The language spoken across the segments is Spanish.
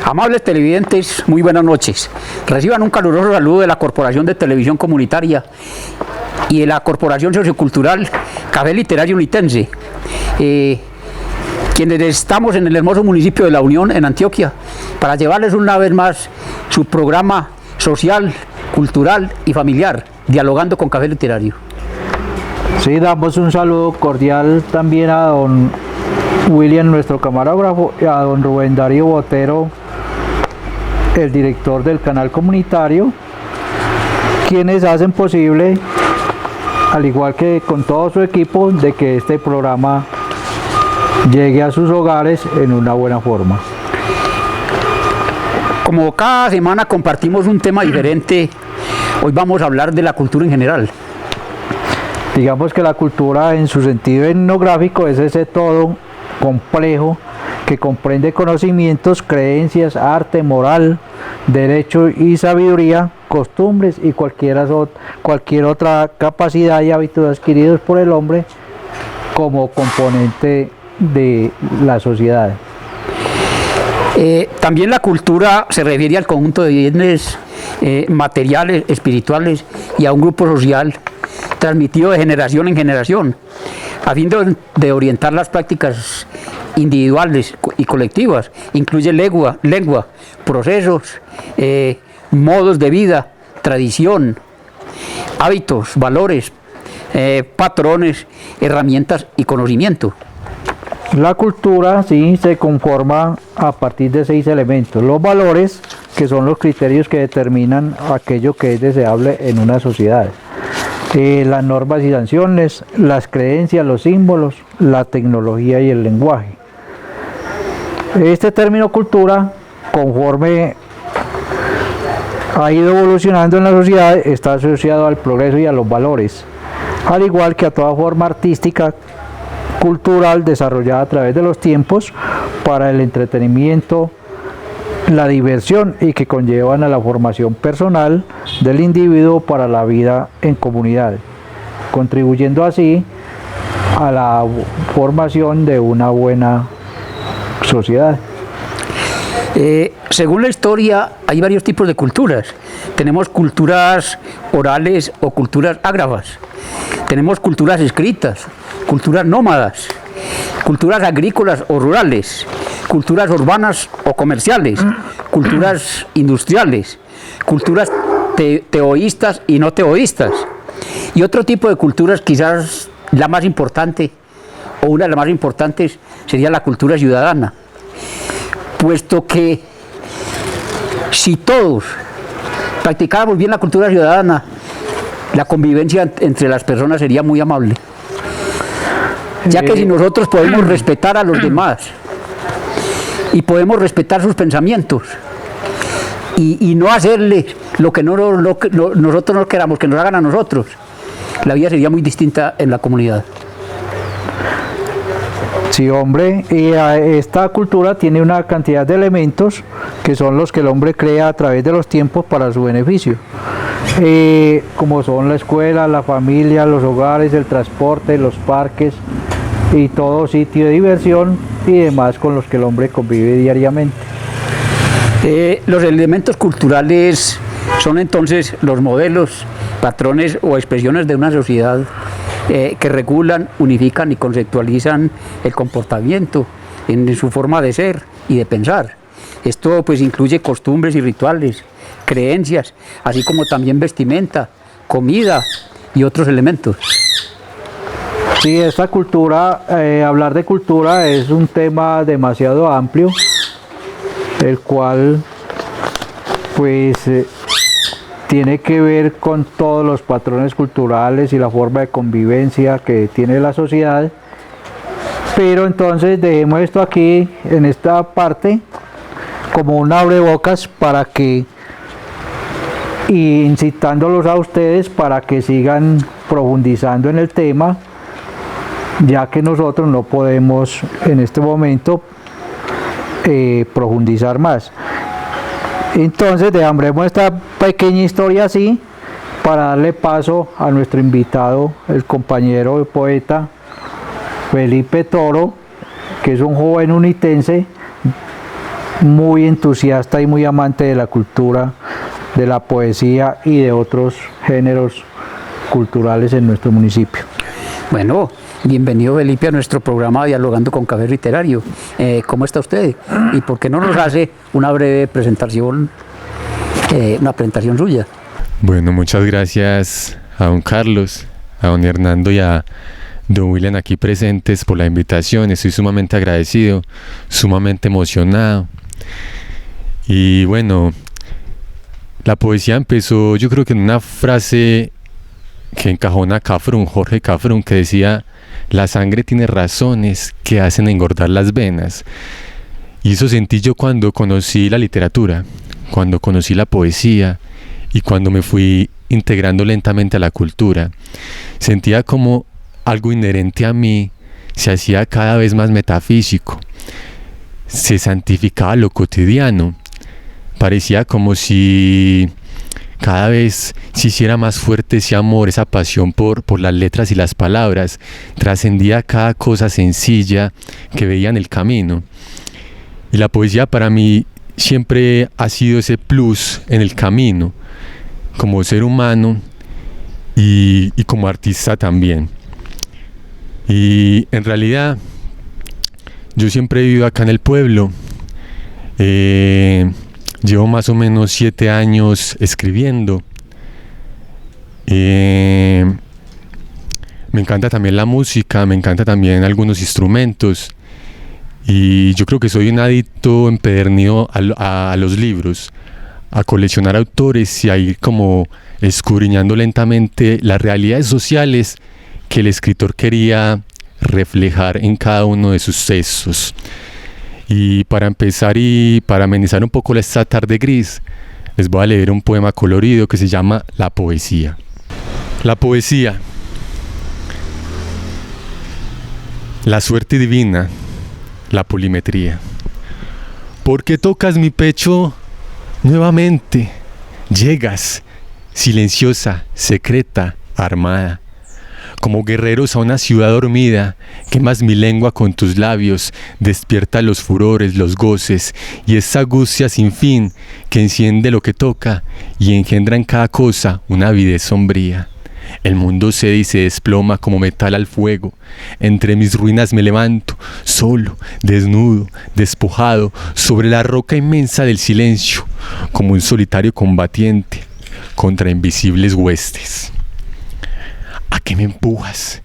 Amables televidentes, muy buenas noches. Reciban un caluroso saludo de la Corporación de Televisión Comunitaria y de la Corporación Sociocultural Café Literario Unitense, quienes estamos en el hermoso municipio de La Unión, en Antioquia, para llevarles una vez más su programa social, cultural y familiar, Dialogando con Café Literario. Sí, damos un saludo cordial también a don William, nuestro camarógrafo, y a don Rubén Darío Botero, el director del canal comunitario, quienes hacen posible, al igual que con todo su equipo, de que este programa llegue a sus hogares en una buena forma. Como cada semana compartimos un tema diferente, hoy vamos a hablar de la cultura en general. Digamos que la cultura en su sentido etnográfico es ese todo complejo que comprende conocimientos, creencias, arte, moral, derecho y sabiduría, costumbres y cualquier otra capacidad y hábitos adquiridos por el hombre como componente de la sociedad. También la cultura se refiere al conjunto de bienes materiales, espirituales y a un grupo social transmitido de generación en generación, a fin de orientar las prácticas individuales y colectivas. Incluye lengua, procesos, modos de vida, tradición, hábitos, valores, patrones, herramientas y conocimiento. La cultura sí se conforma a partir de 6 elementos. Los valores, que son los criterios que determinan aquello que es deseable en una sociedad. Las normas y sanciones, las creencias, los símbolos, la tecnología y el lenguaje. Este término cultura, conforme ha ido evolucionando en la sociedad, está asociado al progreso y a los valores, al igual que a toda forma artística, cultural desarrollada a través de los tiempos para el entretenimiento, la diversión y que conllevan a la formación personal del individuo para la vida en comunidad, contribuyendo así a la formación de una buena sociedad. Según la historia, hay varios tipos de culturas. Tenemos culturas orales o culturas ágrafas. Tenemos culturas escritas, culturas nómadas, culturas agrícolas o rurales, culturas urbanas o comerciales, culturas industriales, culturas teoístas y no teoístas. Y otro tipo de culturas, quizás la más importante, o una de las más importantes, sería la cultura ciudadana. Puesto que si todos practicáramos bien la cultura ciudadana, la convivencia entre las personas sería muy amable. Ya que si nosotros podemos respetar a los demás y podemos respetar sus pensamientos y no hacerles lo que nosotros no queramos que nos hagan a nosotros, la vida sería muy distinta en la comunidad. Sí, hombre, y esta cultura tiene una cantidad de elementos que son los que el hombre crea a través de los tiempos para su beneficio, como son la escuela, la familia, los hogares, el transporte, los parques y todo sitio de diversión y demás con los que el hombre convive diariamente. Los elementos culturales son entonces los modelos, patrones o expresiones de una sociedad que regulan, unifican y conceptualizan el comportamiento en su forma de ser y de pensar. Esto pues incluye costumbres y rituales, creencias, así como también vestimenta, comida y otros elementos. Sí, esta cultura, hablar de cultura es un tema demasiado amplio, el cual pues tiene que ver con todos los patrones culturales y la forma de convivencia que tiene la sociedad. Pero entonces dejemos esto aquí, en esta parte, como un abrebocas para que, y incitándolos a ustedes para que sigan profundizando en el tema, ya que nosotros no podemos en este momento profundizar más. Entonces dejamos esta pequeña historia así para darle paso a nuestro invitado, el compañero y poeta Felipe Toro, que es un joven unitense muy entusiasta y muy amante de la cultura, de la poesía y de otros géneros culturales en nuestro municipio. Bueno, bienvenido Felipe a nuestro programa Dialogando con Café Literario. ¿Cómo está usted? ¿Y por qué no nos hace una breve presentación, una presentación suya? Bueno, muchas gracias a don Carlos, a don Hernando y a don William aquí presentes por la invitación. Estoy sumamente agradecido, sumamente emocionado. Y bueno, la poesía empezó, yo creo que en una frase que encajona Cafrún, Jorge Cafrún, que decía: la sangre tiene razones que hacen engordar las venas. Y eso sentí yo cuando conocí la literatura, cuando conocí la poesía y cuando me fui integrando lentamente a la cultura. Sentía como algo inherente a mí se hacía cada vez más metafísico, se santificaba lo cotidiano. Parecía como si cada vez se hiciera más fuerte ese amor, esa pasión por las letras y las palabras. Trascendía cada cosa sencilla que veía en el camino. Y la poesía para mí siempre ha sido ese plus en el camino, como ser humano y como artista también. Y en realidad yo siempre he vivido acá en el pueblo. Llevo más o menos 7 años escribiendo. Me encanta también la música, me encanta también algunos instrumentos. Y yo creo que soy un adicto empedernido a los libros, a coleccionar autores y a ir como escudriñando lentamente las realidades sociales que el escritor quería reflejar en cada uno de sus textos. Y para empezar y para amenizar un poco esta tarde gris, les voy a leer un poema colorido que se llama La poesía. La poesía. La suerte divina, la polimetría. Porque tocas mi pecho nuevamente, llegas, silenciosa, secreta, armada. Como guerreros a una ciudad dormida, quemas mi lengua con tus labios, despierta los furores, los goces y esa angustia sin fin que enciende lo que toca y engendra en cada cosa una avidez sombría. El mundo cede y se desploma como metal al fuego. Entre mis ruinas me levanto, solo, desnudo, despojado, sobre la roca inmensa del silencio, como un solitario combatiente contra invisibles huestes. ¿A qué me empujas?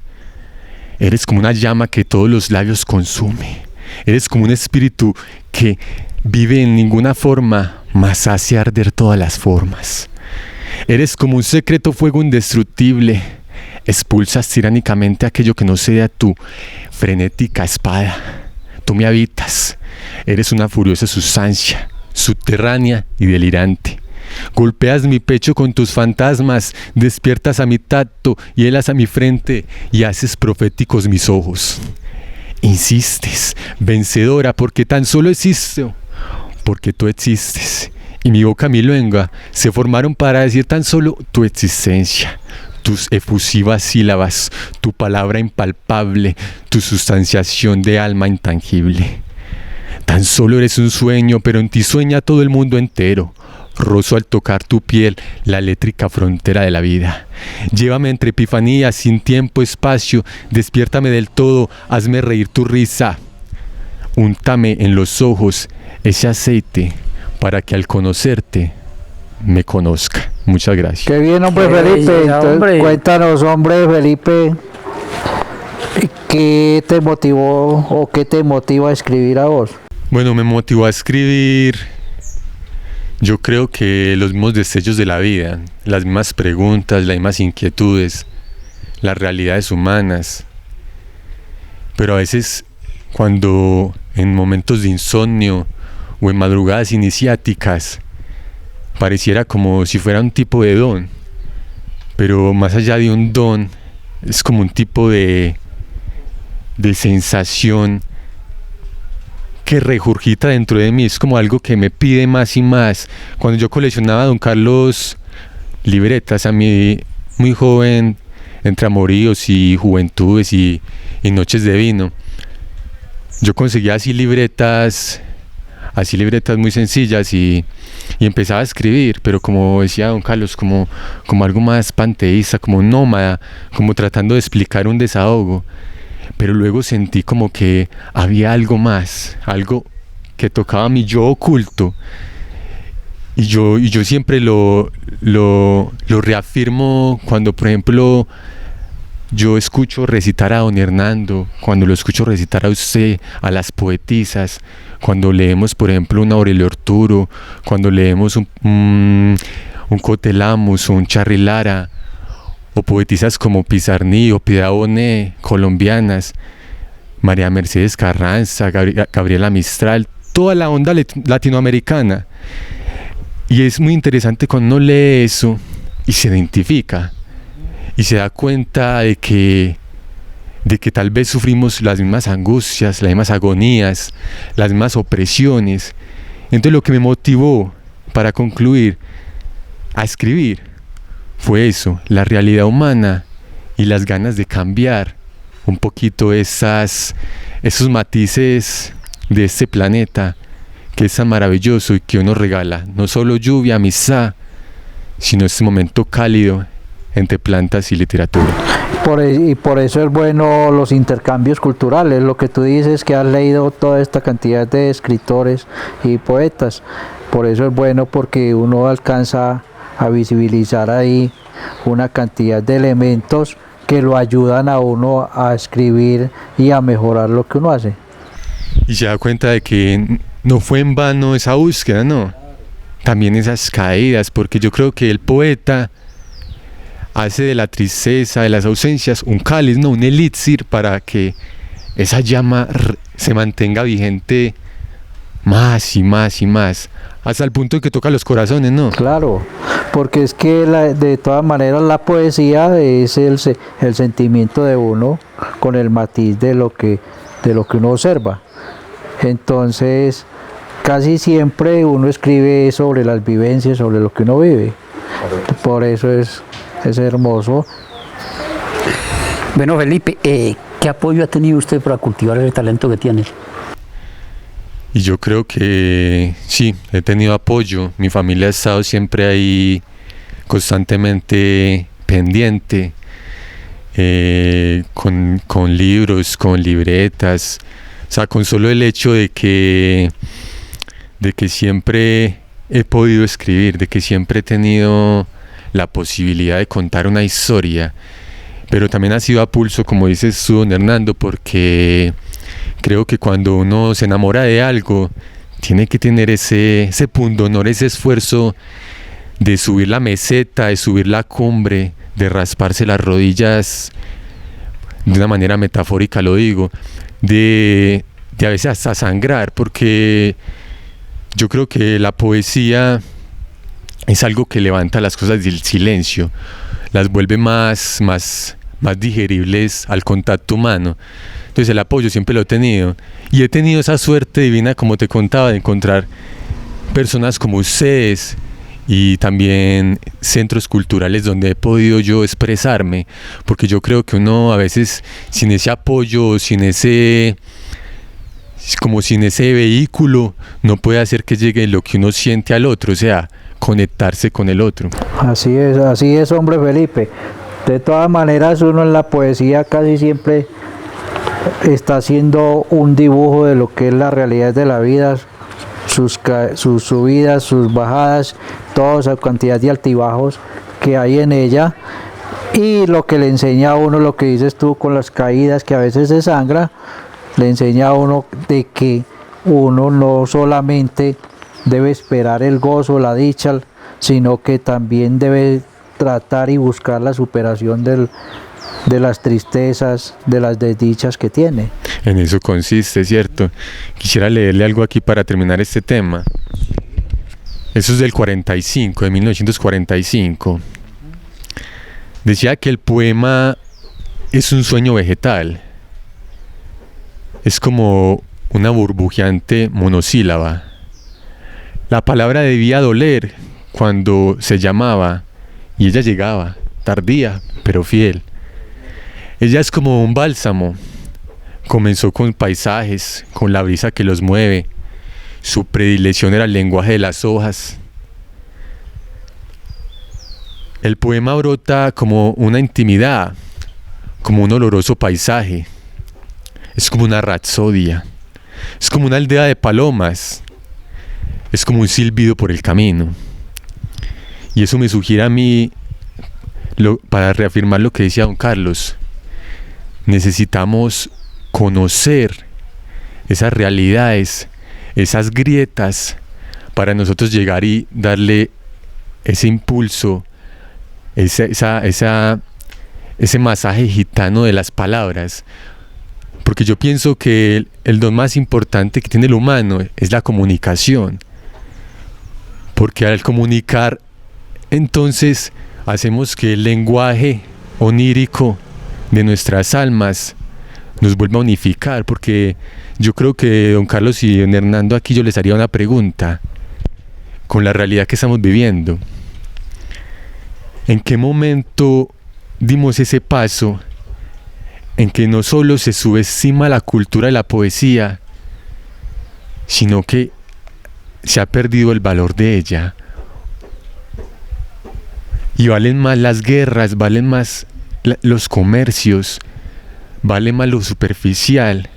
Eres como una llama que todos los labios consume. Eres como un espíritu que vive en ninguna forma, mas hace arder todas las formas. Eres como un secreto fuego indestructible. Expulsas tiránicamente aquello que no cede a tu frenética espada. Tú me habitas. Eres una furiosa sustancia, subterránea y delirante. Golpeas mi pecho con tus fantasmas, despiertas a mi tacto y helas a mi frente y haces proféticos mis ojos. Insistes, vencedora, porque tan solo existo, porque tú existes. Y mi boca y mi lengua se formaron para decir tan solo tu existencia, tus efusivas sílabas, tu palabra impalpable, tu sustanciación de alma intangible. Tan solo eres un sueño, pero en ti sueña todo el mundo entero. Rozo al tocar tu piel la eléctrica frontera de la vida. Llévame entre epifanías, sin tiempo, espacio, despiértame del todo, hazme reír tu risa. Úntame en los ojos ese aceite para que al conocerte me conozca. Muchas gracias. Qué bien, hombre. Qué Felipe. Belleza, entonces, hombre. Cuéntanos, hombre Felipe, ¿qué te motivó o qué te motiva a escribir a vos? Bueno, me motivó a escribir, yo creo que los mismos destellos de la vida, las mismas preguntas, las mismas inquietudes, las realidades humanas. Pero a veces cuando en momentos de insomnio o en madrugadas iniciáticas pareciera como si fuera un tipo de don, pero más allá de un don es como un tipo de sensación que regurgita dentro de mí, es como algo que me pide más y más. Cuando yo coleccionaba, don Carlos, libretas, a mí muy joven, entre amoríos y juventudes y noches de vino, yo conseguía así libretas así libretas muy sencillas y empezaba a escribir, pero como decía don Carlos, como algo más panteísta, como nómada, como tratando de explicar un desahogo. Pero luego sentí como que había algo más, algo que tocaba mi yo oculto. Y yo siempre lo reafirmo cuando, por ejemplo, yo escucho recitar a don Hernando, cuando lo escucho recitar a usted, a las poetisas, cuando leemos, por ejemplo, un Aurelio Orturo, cuando leemos un Cotelamus o un Charly Lara, o poetisas como Pizarní o Piedad Bonet, colombianas, María Mercedes Carranza, Gabriela Mistral, toda la onda latinoamericana. Y es muy interesante cuando uno lee eso y se identifica y se da cuenta de que tal vez sufrimos las mismas angustias, las mismas agonías, las mismas opresiones. Entonces lo que me motivó para concluir a escribir fue eso, la realidad humana y las ganas de cambiar un poquito esos matices de este planeta que es tan maravilloso y que uno regala no solo lluvia, amistad, sino este momento cálido entre plantas y literatura. Y por eso es bueno los intercambios culturales, lo que tú dices que has leído toda esta cantidad de escritores y poetas, por eso es bueno porque uno alcanza a visibilizar ahí una cantidad de elementos que lo ayudan a uno a escribir y a mejorar lo que uno hace. Y se da cuenta de que no fue en vano esa búsqueda, ¿no? También esas caídas, porque yo creo que el poeta hace de la tristeza, de las ausencias, un cáliz, ¿no? Un elixir para que esa llama se mantenga vigente más y más y más, hasta el punto de que toca los corazones, ¿no? Claro, porque es que de todas maneras la poesía es el sentimiento de uno con el matiz de lo que uno observa. Entonces, casi siempre uno escribe sobre las vivencias, sobre lo que uno vive. Por eso es hermoso. Bueno, Felipe, ¿qué apoyo ha tenido usted para cultivar el talento que tiene? Y yo creo que sí, he tenido apoyo. Mi familia ha estado siempre ahí constantemente pendiente, con libros, con libretas. O sea, con solo el hecho de que siempre he podido escribir, de que siempre he tenido la posibilidad de contar una historia. Pero también ha sido a pulso, como dices tú, don Hernando, porque creo que cuando uno se enamora de algo, tiene que tener ese pundonor, ese esfuerzo de subir la meseta, de subir la cumbre, de rasparse las rodillas, de una manera metafórica lo digo, de a veces hasta sangrar, porque yo creo que la poesía es algo que levanta las cosas del silencio, las vuelve más digeribles al contacto humano. Entonces el apoyo siempre lo he tenido y he tenido esa suerte divina, como te contaba, de encontrar personas como ustedes y también centros culturales donde he podido yo expresarme, porque yo creo que uno a veces sin ese apoyo, sin ese vehículo, no puede hacer que llegue lo que uno siente al otro, o sea, conectarse con el otro. Así es, hombre Felipe. De todas maneras, uno en la poesía casi siempre está haciendo un dibujo de lo que es la realidad de la vida, sus subidas, sus bajadas, toda esa cantidad de altibajos que hay en ella, y lo que le enseña a uno, lo que dices tú con las caídas que a veces se sangra, le enseña a uno de que uno no solamente debe esperar el gozo, la dicha, sino que también debe tratar y buscar la superación de las tristezas, de las desdichas que tiene. En eso consiste, ¿cierto? Quisiera leerle algo aquí para terminar este tema. Eso es del 45, de 1945. Decía que el poema es un sueño vegetal. Es como una burbujeante monosílaba. La palabra debía doler cuando se llamaba y ella llegaba, tardía pero fiel. Ella es como un bálsamo. Comenzó con paisajes, con la brisa que los mueve, su predilección era el lenguaje de las hojas. El poema brota como una intimidad, como un oloroso paisaje. Es como una rapsodia. Es como una aldea de palomas. Es como un silbido por el camino. Y eso me sugiere a mí, para reafirmar lo que decía don Carlos, necesitamos conocer esas realidades, esas grietas, para nosotros llegar y darle ese impulso, ese masaje gitano de las palabras. Porque yo pienso que el don más importante que tiene el humano es la comunicación. Porque al comunicar, entonces hacemos que el lenguaje onírico de nuestras almas nos vuelva a unificar. Porque yo creo que don Carlos y don Hernando, aquí yo les haría una pregunta con la realidad que estamos viviendo. ¿En qué momento dimos ese paso en que no solo se subestima la cultura de la poesía, sino que se ha perdido el valor de ella? Y valen más las guerras, valen más los comercios, vale más lo superficial,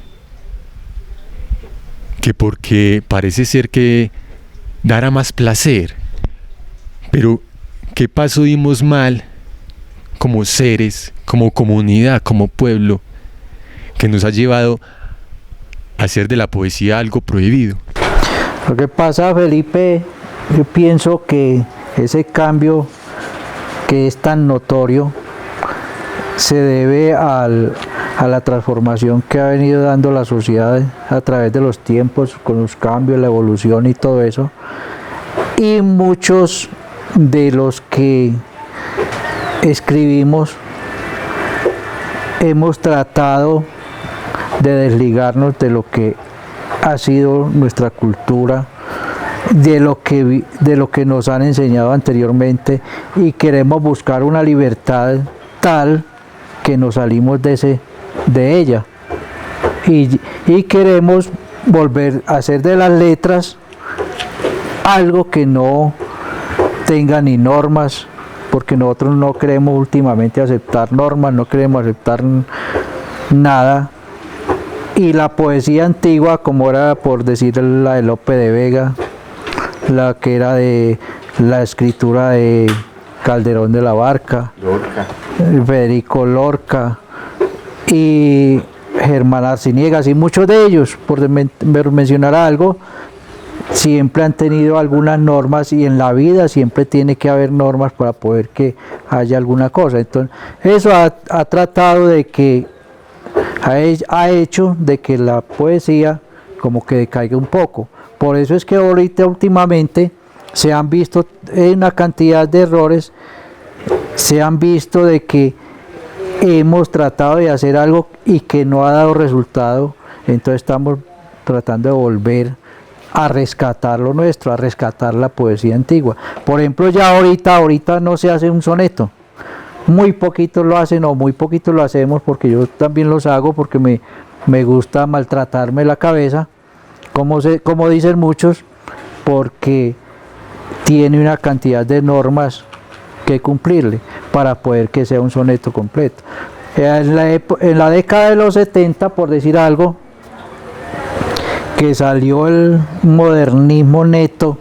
que porque parece ser que dará más placer. Pero ¿qué paso dimos mal como seres, como comunidad, como pueblo, que nos ha llevado a hacer de la poesía algo prohibido? Lo que pasa, Felipe, yo pienso que ese cambio que es tan notorio se debe a la transformación que ha venido dando la sociedad a través de los tiempos, con los cambios, la evolución y todo eso. Y muchos de los que escribimos hemos tratado de desligarnos de lo que ha sido nuestra cultura, de lo que nos han enseñado anteriormente, y queremos buscar una libertad tal que nos salimos de ella y queremos volver a hacer de las letras algo que no tenga ni normas, porque nosotros no queremos últimamente aceptar normas, no queremos aceptar nada. Y la poesía antigua, como era, por decir, la de Lope de Vega, la que era de la escritura de Calderón de la Barca, Federico Lorca y Germán Arciniegas, y muchos de ellos, por mencionar algo, siempre han tenido algunas normas, y en la vida siempre tiene que haber normas para poder que haya alguna cosa. Entonces eso ha tratado de que ha hecho de que la poesía como que decaiga un poco. Por eso es que ahorita últimamente se han visto una cantidad de errores, se han visto de que hemos tratado de hacer algo y que no ha dado resultado. Entonces estamos tratando de volver a rescatar lo nuestro, a rescatar la poesía antigua. Por ejemplo, ya ahorita no se hace un soneto. Muy poquitos lo hacen, o muy poquitos lo hacemos, porque yo también los hago porque me gusta maltratarme la cabeza, como dicen muchos, porque tiene una cantidad de normas que cumplirle para poder que sea un soneto completo. En la década de los 70, por decir algo, que salió el modernismo neto,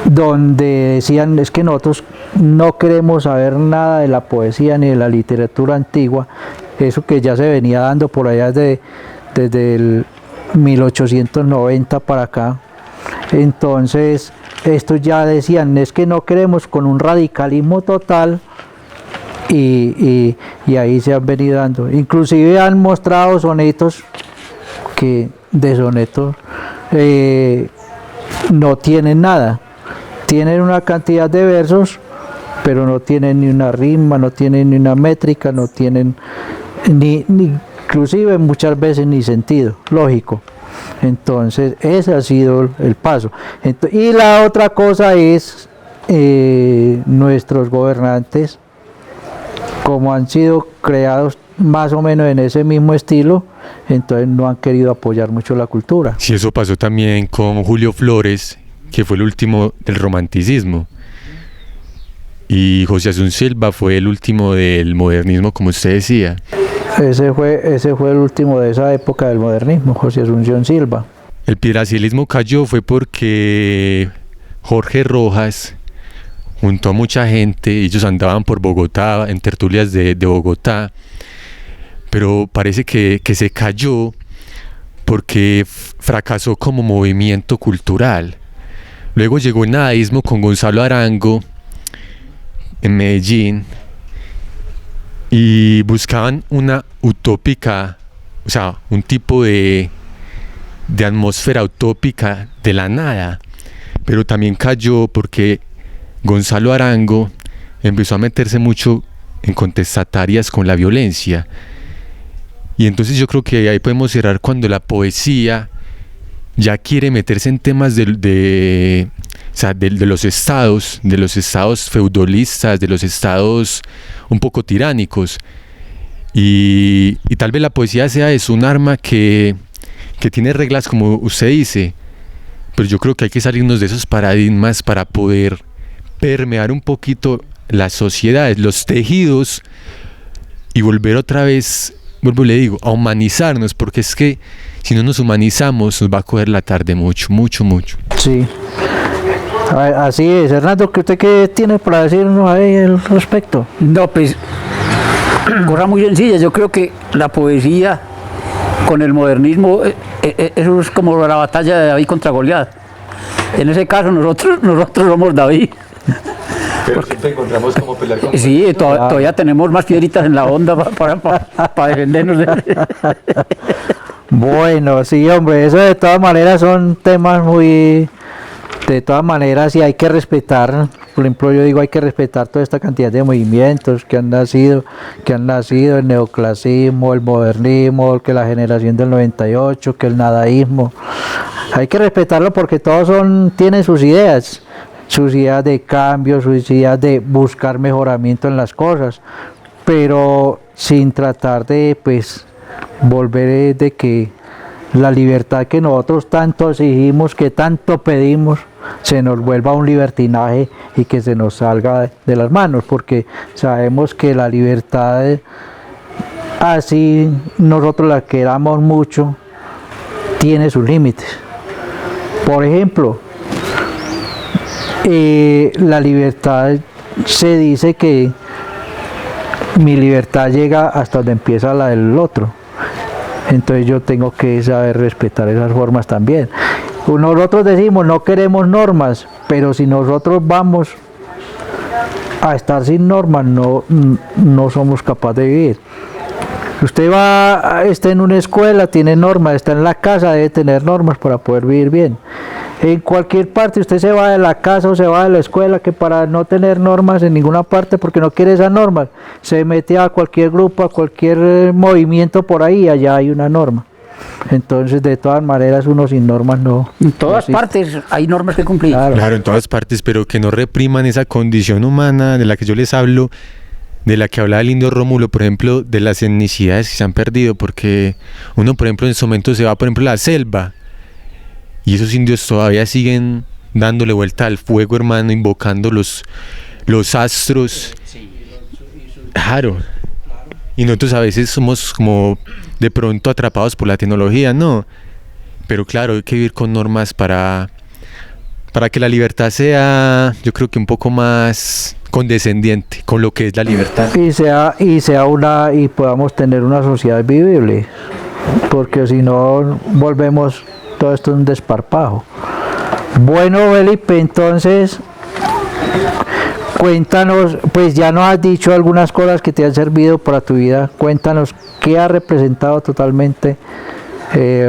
donde decían, es que nosotros no queremos saber nada de la poesía ni de la literatura antigua, eso que ya se venía dando por allá desde el 1890 para acá. Entonces estos ya decían, es que no queremos, con un radicalismo total, y ahí se han venido dando. Inclusive han mostrado sonetos que de sonetos no tienen nada, tienen una cantidad de versos, pero no tienen ni una rima, no tienen ni una métrica, no tienen ni inclusive muchas veces ni sentido lógico. Entonces ese ha sido el paso. Y la otra cosa es nuestros gobernantes, como han sido creados más o menos en ese mismo estilo, entonces no han querido apoyar mucho la cultura. Sí, eso pasó también con Julio Flores, que fue el último del romanticismo. Y José Asun Silva fue el último del modernismo, como usted decía. Ese fue el último de esa época del modernismo, José Asunción Silva. El piedracilismo cayó fue porque Jorge Rojas juntó a mucha gente, ellos andaban por Bogotá, en tertulias de Bogotá, pero parece que se cayó porque fracasó como movimiento cultural. Luego llegó el nadaísmo con Gonzalo Arango en Medellín y buscaban una utópica, o sea, un tipo de atmósfera utópica de la nada, pero también cayó porque Gonzalo Arango empezó a meterse mucho en contestatarias con la violencia, y entonces yo creo que ahí podemos cerrar cuando la poesía ya quiere meterse en temas de los estados feudalistas, de los estados un poco tiránicos, y tal vez la poesía sea eso, un arma que tiene reglas como usted dice, pero yo creo que hay que salirnos de esos paradigmas para poder permear un poquito las sociedades, los tejidos, y volver otra vez, vuelvo y le digo, a humanizarnos, porque es que si no nos humanizamos nos va a coger la tarde mucho. Sí, así es. Hernando, ¿usted qué tiene para decirnos ahí al respecto? No, pues, cosa muy sencilla. Yo creo que la poesía con el modernismo, eso es como la batalla de David contra Goliat. En ese caso nosotros somos David. Pero siempre encontramos cómo pelear con... Sí, todavía tenemos más piedritas en la onda para defendernos. Bueno, sí, hombre, eso de todas maneras son temas muy... De todas maneras, sí hay que respetar, por ejemplo, yo digo hay que respetar toda esta cantidad de movimientos que han nacido, el neoclasismo, el modernismo, que la generación del 98, que el nadaísmo. Hay que respetarlo porque todos tienen sus ideas de cambio, sus ideas de buscar mejoramiento en las cosas, pero sin tratar de, pues, volver de que la libertad que nosotros tanto exigimos, que tanto pedimos, se nos vuelva un libertinaje y que se nos salga de las manos, porque sabemos que la libertad, así nosotros la queramos mucho, tiene sus límites. Por ejemplo, la libertad, se dice que mi libertad llega hasta donde empieza la del otro. Entonces yo tengo que saber respetar esas formas también. Nosotros decimos no queremos normas, pero si nosotros vamos a estar sin normas no somos capaces de vivir. Usted está en una escuela, tiene normas, está en la casa, debe tener normas para poder vivir bien. En cualquier parte, usted se va de la casa o se va de la escuela, que para no tener normas en ninguna parte, porque no quiere esas normas, se mete a cualquier grupo, a cualquier movimiento por ahí, allá hay una norma. Entonces, de todas maneras, uno sin normas no... En todas partes hay normas que cumplir. Claro, en todas partes, pero que no repriman esa condición humana de la que yo les hablo, de la que hablaba el indio Rómulo, por ejemplo, de las etnicidades que se han perdido, porque uno, por ejemplo, en ese momento se va, por ejemplo, a la selva, y esos indios todavía siguen dándole vuelta al fuego, hermano, invocando los astros. Claro. Y nosotros a veces somos como de pronto atrapados por la tecnología, ¿no? Pero claro, hay que vivir con normas para que la libertad sea, yo creo que un poco más condescendiente con lo que es la libertad. Y podamos tener una sociedad vivible, porque si no volvemos todo esto un desparpajo. Bueno, Felipe, entonces cuéntanos, pues ya nos has dicho algunas cosas que te han servido para tu vida. Cuéntanos qué ha representado totalmente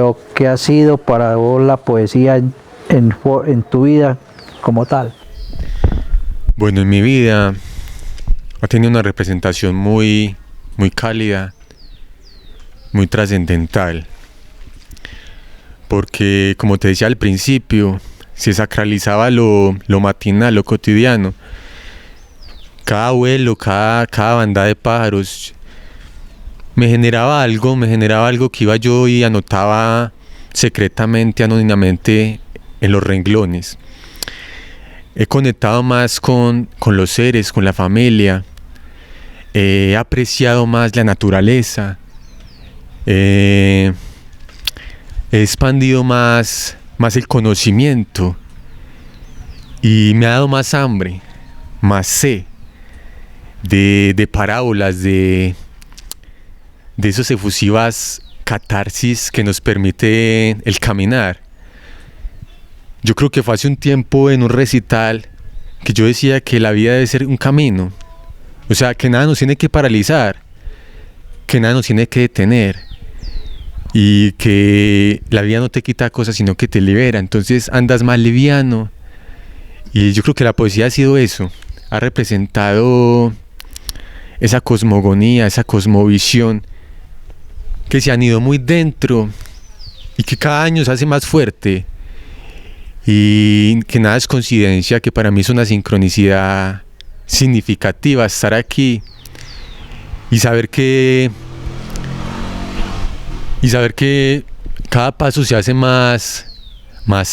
o qué ha sido para vos la poesía en tu vida como tal. Bueno, en mi vida ha tenido una representación muy cálida, muy trascendental, porque como te decía al principio, se sacralizaba lo matinal, lo cotidiano. Cada vuelo, cada bandada de pájaros, me generaba algo que iba yo y anotaba secretamente, anónimamente en los renglones. He conectado más con los seres, con la familia, he apreciado más la naturaleza, he expandido más el conocimiento y me ha dado más hambre, más sed de parábolas, de esas efusivas catarsis que nos permite el caminar. Yo creo que fue hace un tiempo en un recital que yo decía que la vida debe ser un camino, o sea, que nada nos tiene que paralizar, que nada nos tiene que detener y que la vida no te quita cosas sino que te libera, entonces andas más liviano. Y yo creo que la poesía ha sido eso, ha representado esa cosmogonía, esa cosmovisión que se han ido muy dentro y que cada año se hace más fuerte y que nada es coincidencia, que para mí es una sincronicidad significativa estar aquí y saber que cada paso se hace más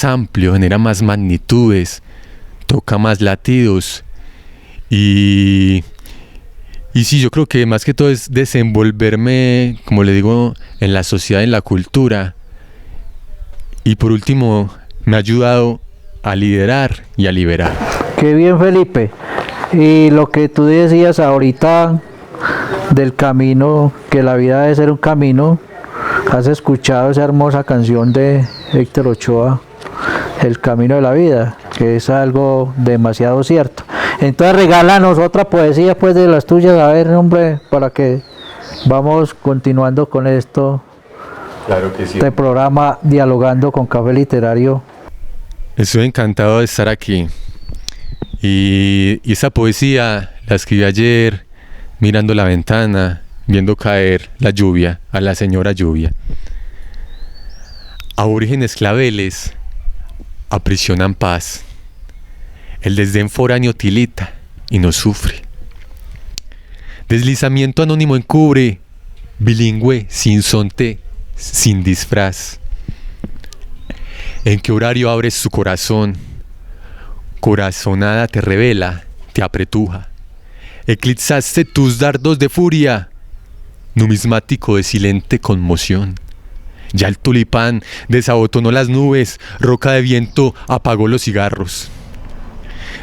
amplio, genera más magnitudes, toca más latidos y sí, yo creo que más que todo es desenvolverme, como le digo, en la sociedad, en la cultura. Y por último, me ha ayudado a liderar y a liberar. Qué bien, Felipe. Y lo que tú decías ahorita del camino, que la vida debe ser un camino, ¿has escuchado esa hermosa canción de Héctor Ochoa, El camino de la vida? Que es algo demasiado cierto. Entonces regálanos otra poesía pues de las tuyas, a ver, hombre, para que vamos continuando con esto. Claro que sí. Este programa Dialogando con Café Literario. Estoy encantado de estar aquí. Y esa poesía la escribí ayer mirando la ventana, viendo caer la lluvia, a la señora lluvia. Aborígenes claveles aprisionan paz. El desdén foráneo tilita y no sufre. Deslizamiento anónimo encubre, bilingüe, sin sonte, sin disfraz. ¿En qué horario abres tu corazón? Corazonada te revela, te apretuja. Eclipsaste tus dardos de furia, numismático de silente conmoción. Ya el tulipán desabotonó las nubes, roca de viento apagó los cigarros.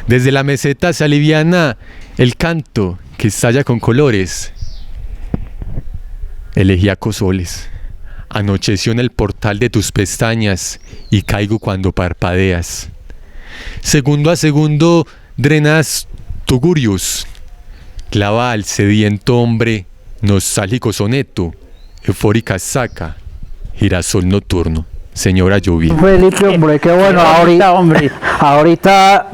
Desde la meseta se aliviana el canto que estalla con colores. Elegíacos soles, anocheció en el portal de tus pestañas y caigo cuando parpadeas. Segundo a segundo drenas tugurius, clava al sediento hombre nostálgico soneto, eufórica saca, girasol nocturno. Señora lluvia. Felipe, hombre, qué bueno. Ahorita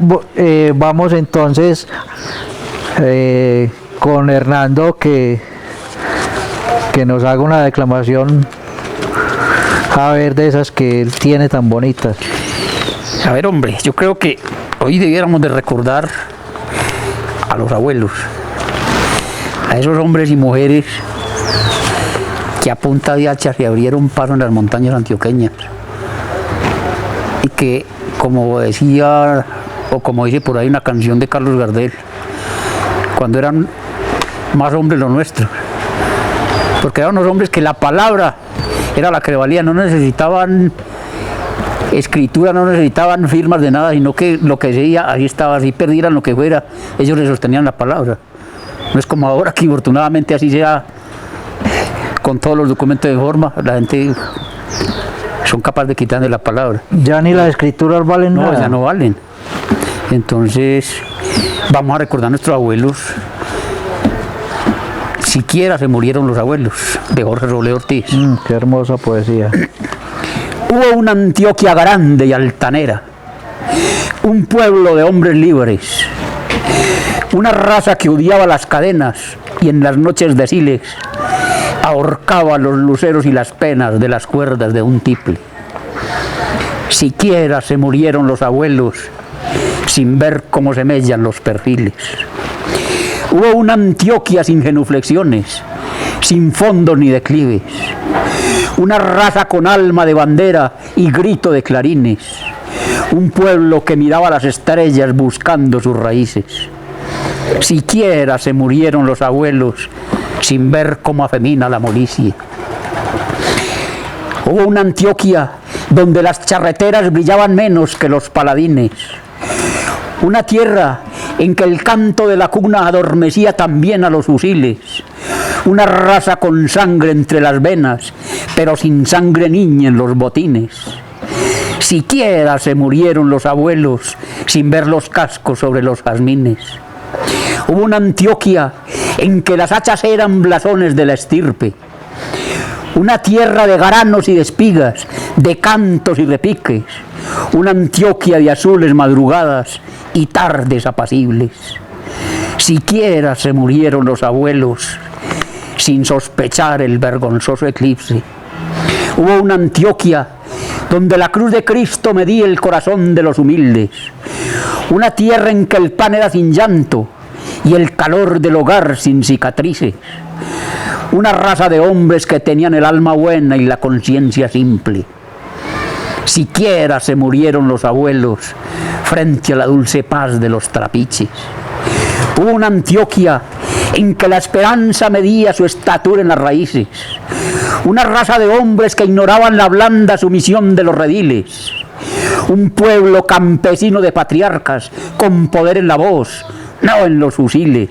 vamos entonces con Hernando que nos haga una declamación, a ver, de esas que él tiene tan bonitas. A ver, hombre, yo creo que hoy debiéramos de recordar a los abuelos, a esos hombres y mujeres que a punta de hacha se abrieron paso en las montañas antioqueñas y que, como decía, o como dice por ahí una canción de Carlos Gardel, cuando eran más hombres los nuestros, porque eran unos hombres que la palabra era la que valía, no necesitaban escritura, no necesitaban firmas de nada, sino que lo que decía, ahí estaba, así perdieran lo que fuera, ellos les sostenían la palabra. No es como ahora que afortunadamente así sea, con todos los documentos de forma, la gente son capaces de quitarle la palabra. Ya ni las escrituras valen nada. No, ya no valen. Entonces, vamos a recordar a nuestros abuelos. Siquiera se murieron los abuelos, de Jorge Robledo Ortiz. Qué hermosa poesía. Hubo una Antioquia grande y altanera, un pueblo de hombres libres, una raza que odiaba las cadenas y en las noches de Siles ahorcaba los luceros y las penas de las cuerdas de un tiple. Siquiera se murieron los abuelos sin ver cómo se mellan los perfiles. Hubo una Antioquia sin genuflexiones, sin fondos ni declives. Una raza con alma de bandera y grito de clarines. Un pueblo que miraba las estrellas buscando sus raíces. Siquiera se murieron los abuelos sin ver cómo afemina la molicie. Hubo una Antioquia donde las charreteras brillaban menos que los paladines. Una tierra en que el canto de la cuna adormecía también a los fusiles. Una raza con sangre entre las venas, pero sin sangre niña en los botines. Siquiera se murieron los abuelos sin ver los cascos sobre los jazmines. Hubo una Antioquia en que las hachas eran blasones de la estirpe. Una tierra de granos y de espigas, de cantos y repiques. Una Antioquia de azules madrugadas y tardes apacibles. Siquiera se murieron los abuelos sin sospechar el vergonzoso eclipse. Hubo una Antioquia donde la cruz de Cristo medía el corazón de los humildes. Una tierra en que el pan era sin llanto y el calor del hogar sin cicatrices. Una raza de hombres que tenían el alma buena y la conciencia simple. Siquiera se murieron los abuelos frente a la dulce paz de los trapiches. Hubo una Antioquia en que la esperanza medía su estatura en las raíces. Una raza de hombres que ignoraban la blanda sumisión de los rediles. Un pueblo campesino de patriarcas con poder en la voz, no en los fusiles.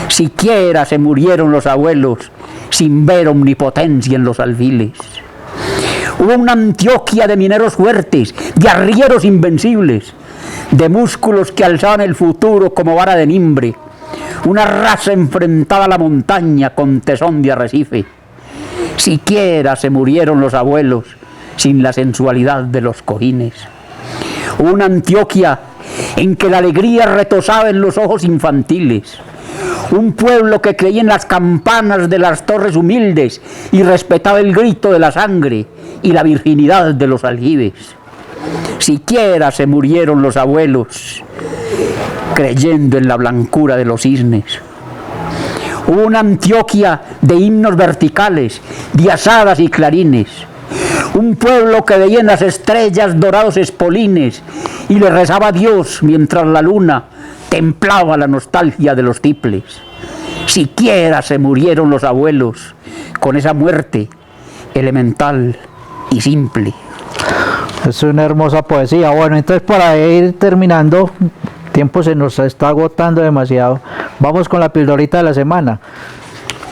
Siquiera se murieron los abuelos sin ver omnipotencia en los alfiles. Hubo una Antioquia de mineros fuertes, de arrieros invencibles, de músculos que alzaban el futuro como vara de mimbre. Una raza enfrentada a la montaña con tesón de arrecife. Siquiera se murieron los abuelos sin la sensualidad de los cojines. Hubo una Antioquia en que la alegría retosaba en los ojos infantiles. Un pueblo que creía en las campanas de las torres humildes y respetaba el grito de la sangre y la virginidad de los aljibes. Siquiera se murieron los abuelos creyendo en la blancura de los cisnes. Hubo una Antioquia de himnos verticales, de azadas y clarines. Un pueblo que veía en las estrellas dorados espolines y le rezaba a Dios mientras la luna templaba la nostalgia de los tiples. Siquiera se murieron los abuelos con esa muerte elemental y simple. Es una hermosa poesía. Bueno, entonces para ir terminando, el tiempo se nos está agotando demasiado. Vamos con la pildorita de la semana.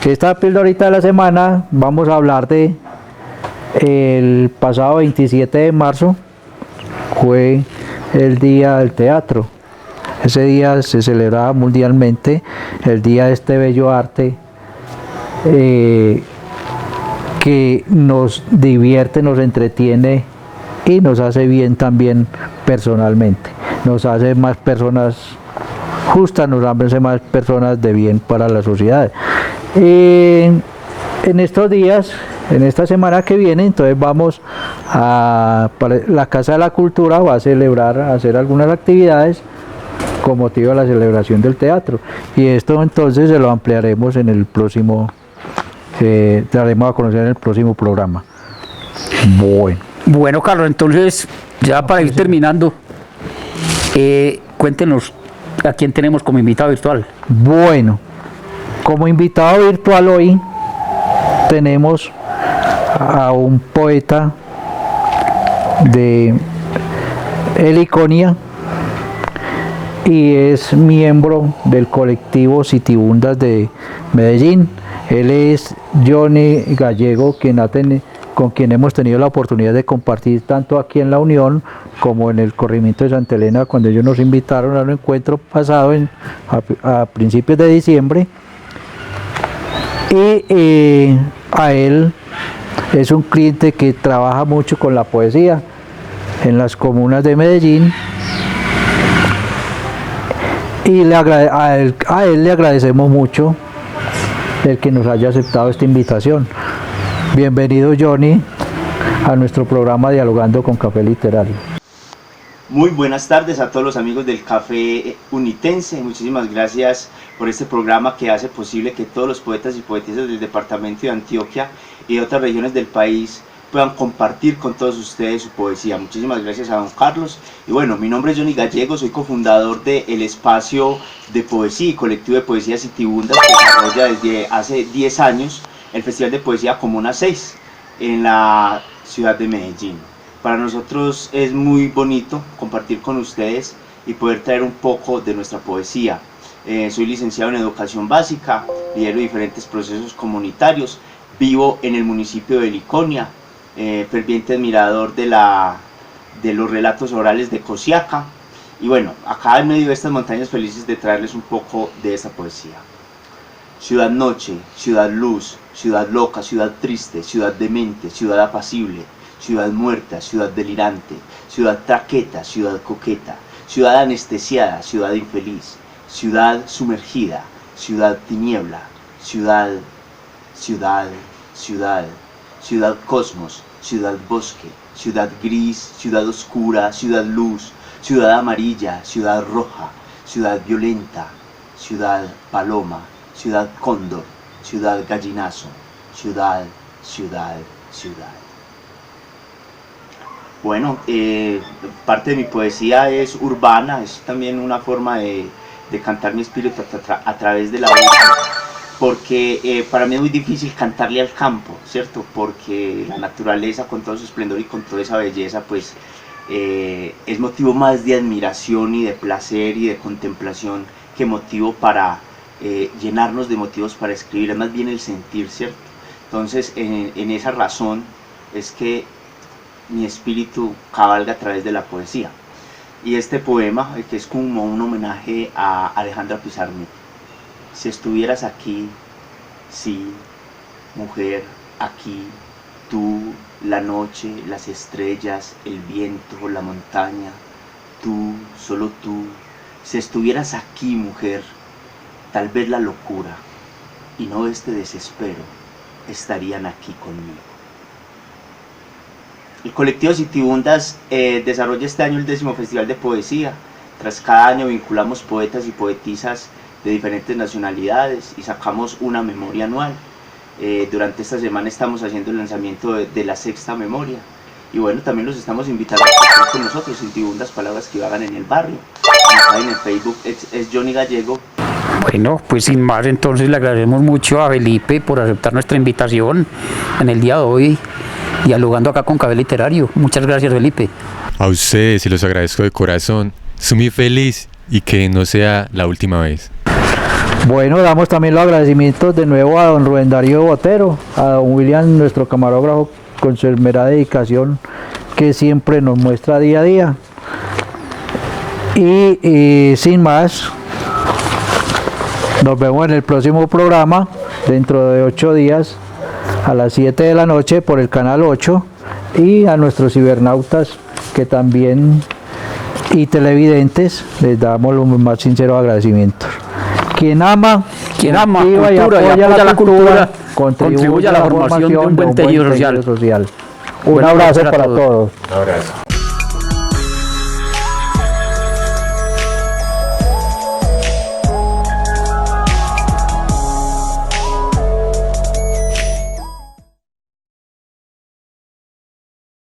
Esta pildorita de la semana vamos a hablar de el pasado 27 de marzo, fue el Día del Teatro. Ese día se celebraba mundialmente el Día de este bello arte que nos divierte, nos entretiene y nos hace bien también personalmente. Nos hace más personas justas, nos hace más personas de bien para la sociedad. En estos días, en esta semana que viene, entonces vamos a la Casa de la Cultura, va a celebrar, a hacer algunas actividades con motivo de la celebración del teatro, y esto entonces se lo ampliaremos en el próximo, daremos a conocer en el próximo programa. Bueno, Carlos, entonces ya para ir terminando, cuéntenos a quién tenemos como invitado virtual. Bueno, como invitado virtual hoy tenemos a un poeta de Heliconia y es miembro del colectivo Citibundas de Medellín. Él es Johnny Gallego, con quien hemos tenido la oportunidad de compartir tanto aquí en La Unión como en el corregimiento de Santa Elena, cuando ellos nos invitaron a un encuentro pasado a principios de diciembre. Y a él es un cliente que trabaja mucho con la poesía en las comunas de Medellín, y a él le agradecemos mucho el que nos haya aceptado esta invitación. Bienvenido, Johnny, a nuestro programa Dialogando con Café Literario. Muy buenas tardes a todos los amigos del Café Unitense. Muchísimas gracias por este programa que hace posible que todos los poetas y poetisas del departamento de Antioquia y de otras regiones del país puedan compartir con todos ustedes su poesía. Muchísimas gracias a don Carlos. Y bueno, mi nombre es Johnny Gallego, soy cofundador del espacio de poesía y colectivo de poesía Citibundas, que desarrolla desde hace 10 años el Festival de Poesía Comuna 6 en la ciudad de Medellín. Para nosotros es muy bonito compartir con ustedes y poder traer un poco de nuestra poesía. Soy licenciado en Educación Básica, lidero diferentes procesos comunitarios, vivo en el municipio de Liconia, ferviente admirador de los relatos orales de Cosiaca. Y bueno, acá en medio de estas montañas felices de traerles un poco de esta poesía. Ciudad noche, ciudad luz, ciudad loca, ciudad triste, ciudad demente, ciudad apacible, ciudad muerta, ciudad delirante, ciudad traqueta, ciudad coqueta, ciudad anestesiada, ciudad infeliz, ciudad sumergida, ciudad tiniebla, ciudad cosmos, ciudad bosque, ciudad gris, ciudad oscura, ciudad luz, ciudad amarilla, ciudad roja, ciudad violenta, ciudad paloma, ciudad cóndor, ciudad gallinazo, ciudad. Bueno, parte de mi poesía es urbana, es también una forma de cantar mi espíritu a través de la voz, porque para mí es muy difícil cantarle al campo, ¿cierto? Porque la naturaleza con todo su esplendor y con toda esa belleza, pues es motivo más de admiración y de placer y de contemplación que motivo para llenarnos de motivos para escribir, es más bien el sentir, ¿cierto? Entonces, en esa razón es que mi espíritu cabalga a través de la poesía. Y este poema, que es como un homenaje a Alejandra Pizarnik. Si estuvieras aquí, sí, mujer, aquí, tú, la noche, las estrellas, el viento, la montaña, tú, solo tú. Si estuvieras aquí, mujer, tal vez la locura y no este desespero estarían aquí conmigo. El colectivo Citibundas desarrolla este año el 10º Festival de Poesía. Tras cada año vinculamos poetas y poetisas de diferentes nacionalidades y sacamos una memoria anual. Durante esta semana estamos haciendo el lanzamiento de la 6ª memoria. Y bueno, también los estamos invitando a estar con nosotros, Citibundas, palabras que vagan en el barrio. En el Facebook es Johnny Gallego. Bueno, pues sin más, entonces le agradecemos mucho a Felipe por aceptar nuestra invitación en el día de hoy, dialogando acá con Café Literario. Muchas gracias, Felipe. A ustedes, y los agradezco de corazón. Soy muy feliz y que no sea la última vez. Bueno, damos también los agradecimientos de nuevo a don Rubén Darío Botero, a don William, nuestro camarógrafo, con su esmerada dedicación que siempre nos muestra día a día. Y sin más, nos vemos en el próximo programa, dentro de 8 días, a las 7 de la noche por el canal 8, y a nuestros cibernautas que también, y televidentes, les damos los más sinceros agradecimientos. Quien ama cultura y apoya la cultura, contribuye a la formación de un buen tejido social. Un abrazo para todos. Un abrazo.